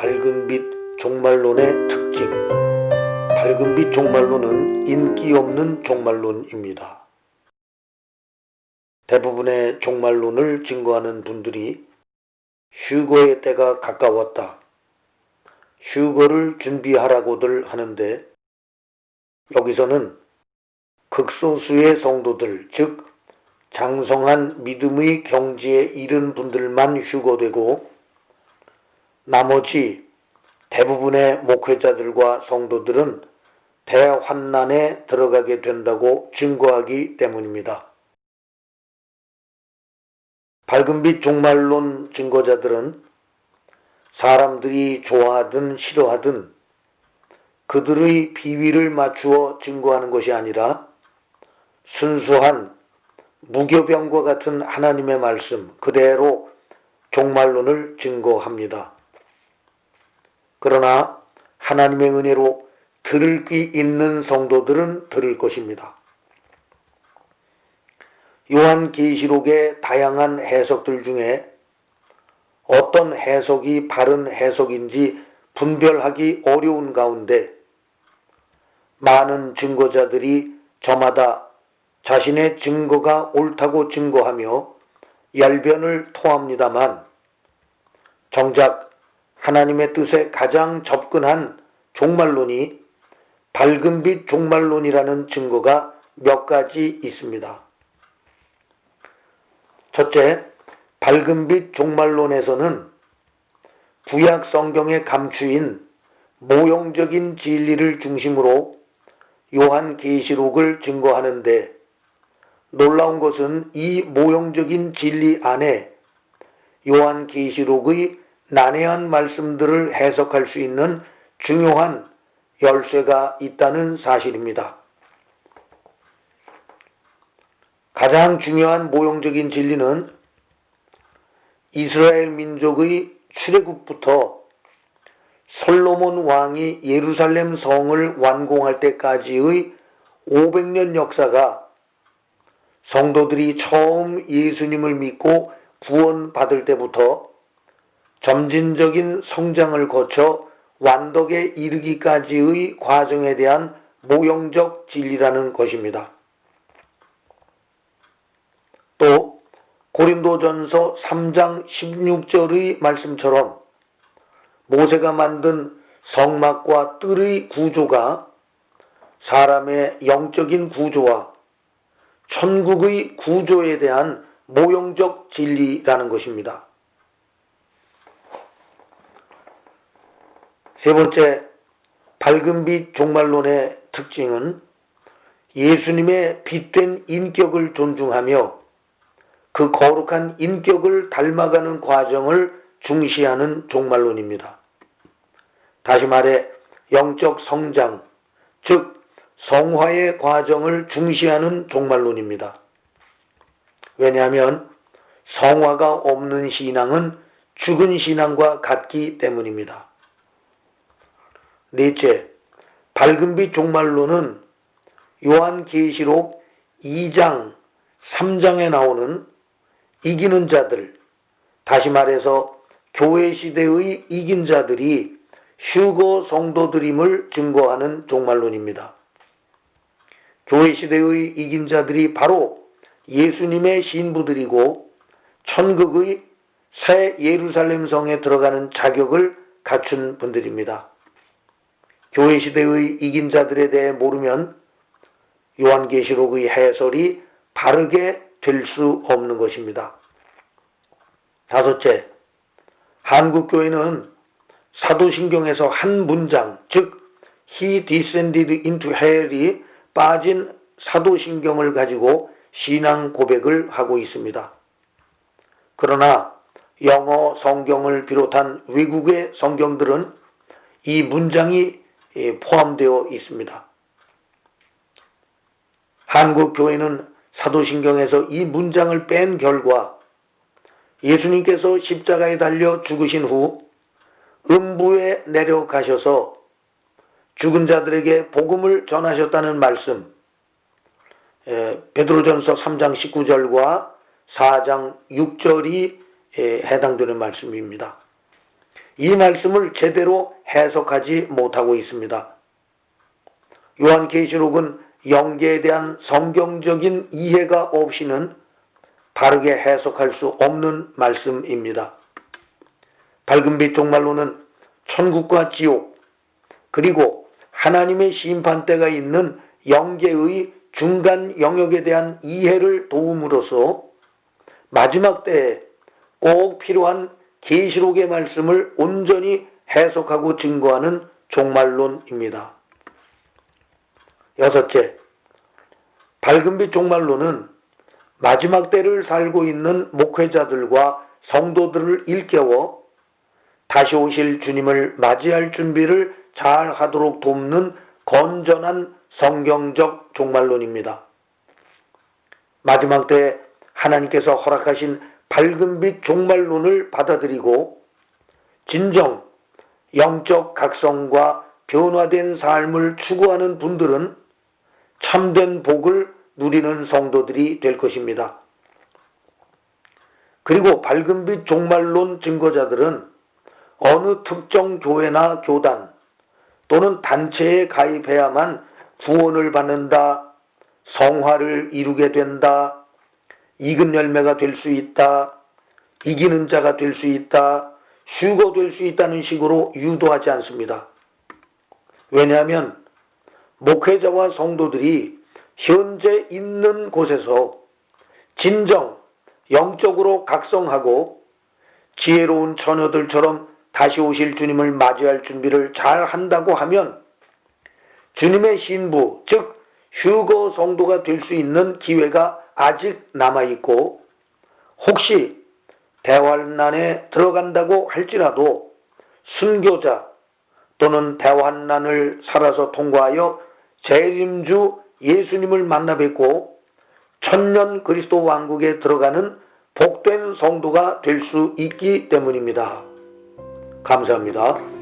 밝은빛 종말론의 특징. 밝은빛 종말론은 인기 없는 종말론입니다. 대부분의 종말론을 증거하는 분들이 휴거의 때가 가까웠다, 휴거를 준비하라고들 하는데, 여기서는 극소수의 성도들, 즉 장성한 믿음의 경지에 이른 분들만 휴거되고 나머지 대부분의 목회자들과 성도들은 대환난에 들어가게 된다고 증거하기 때문입니다. 밝은빛 종말론 증거자들은 사람들이 좋아하든 싫어하든 그들의 비위를 맞추어 증거하는 것이 아니라 순수한 무교병과 같은 하나님의 말씀 그대로 종말론을 증거합니다. 그러나 하나님의 은혜로 들을 귀 있는 성도들은 들을 것입니다. 요한계시록의 다양한 해석들 중에 어떤 해석이 바른 해석인지 분별하기 어려운 가운데 많은 증거자들이 저마다 자신의 증거가 옳다고 증거하며 열변을 토합니다만, 정작 하나님의 뜻에 가장 접근한 종말론이 밝은빛 종말론이라는 증거가 몇 가지 있습니다. 첫째, 밝은빛 종말론에서는 구약 성경에 감추인 모형적인 진리를 중심으로 요한계시록을 증거하는데, 놀라운 것은 이 모형적인 진리 안에 요한계시록의 난해한 말씀들을 해석할 수 있는 중요한 열쇠가 있다는 사실입니다. 가장 중요한 모형적인 진리는 이스라엘 민족의 출애굽부터 솔로몬 왕이 예루살렘 성을 완공할 때까지의 500년 역사가 성도들이 처음 예수님을 믿고 구원받을 때부터 점진적인 성장을 거쳐 완덕에 이르기까지의 과정에 대한 모형적 진리라는 것입니다. 또 고린도전서 3장 16절의 말씀처럼 모세가 만든 성막과 뜰의 구조가 사람의 영적인 구조와 천국의 구조에 대한 모형적 진리라는 것입니다. 세 번째, 밝은빛 종말론의 특징은 예수님의 빛된 인격을 존중하며 그 거룩한 인격을 닮아가는 과정을 중시하는 종말론입니다. 다시 말해 영적 성장, 즉 성화의 과정을 중시하는 종말론입니다. 왜냐하면 성화가 없는 신앙은 죽은 신앙과 같기 때문입니다. 넷째, 밝은빛 종말론은 요한계시록 2장, 3장에 나오는 이기는 자들, 다시 말해서 교회 시대의 이긴 자들이 휴거 성도들임을 증거하는 종말론입니다. 교회 시대의 이긴 자들이 바로 예수님의 신부들이고 천국의 새 예루살렘 성에 들어가는 자격을 갖춘 분들입니다. 교회 시대의 이긴 자들에 대해 모르면 요한계시록의 해설이 바르게 될 수 없는 것입니다. 다섯째, 한국교회는 사도신경에서 한 문장, 즉 He descended into hell이 빠진 사도신경을 가지고 신앙 고백을 하고 있습니다. 그러나 영어 성경을 비롯한 외국의 성경들은 이 문장이 포함되어 있습니다. 한국 교회는 사도신경에서 이 문장을 뺀 결과 예수님께서 십자가에 달려 죽으신 후 음부에 내려가셔서 죽은 자들에게 복음을 전하셨다는 말씀, 베드로전서 3장 19절과 4장 6절이 해당되는 말씀입니다. 이 말씀을 제대로 해석하지 못하고 있습니다. 요한계시록은 영계에 대한 성경적인 이해가 없이는 바르게 해석할 수 없는 말씀입니다. 밝은빛 종말론은 천국과 지옥, 그리고 하나님의 심판대가 있는 영계의 중간 영역에 대한 이해를 도움으로써 마지막 때에 꼭 필요한 계시록의 말씀을 온전히 해석하고 증거하는 종말론입니다. 여섯째, 밝은빛 종말론은 마지막 때를 살고 있는 목회자들과 성도들을 일깨워 다시 오실 주님을 맞이할 준비를 잘 하도록 돕는 건전한 성경적 종말론입니다. 마지막 때 하나님께서 허락하신 밝은빛 종말론을 받아들이고 진정 영적 각성과 변화된 삶을 추구하는 분들은 참된 복을 누리는 성도들이 될 것입니다. 그리고 밝은빛 종말론 증거자들은 어느 특정 교회나 교단 또는 단체에 가입해야만 구원을 받는다, 성화를 이루게 된다, 익은 열매가 될 수 있다, 이기는 자가 될 수 있다, 휴거될 수 있다는 식으로 유도하지 않습니다. 왜냐하면 목회자와 성도들이 현재 있는 곳에서 진정 영적으로 각성하고 지혜로운 처녀들처럼 다시 오실 주님을 맞이할 준비를 잘 한다고 하면 주님의 신부, 즉 휴거 성도가 될 수 있는 기회가 아직 남아있고 혹시 대환난에 들어간다고 할지라도 순교자 또는 대환난을 살아서 통과하여 재림주 예수님을 만나 뵙고 천년 그리스도 왕국에 들어가는 복된 성도가 될 수 있기 때문입니다. 감사합니다.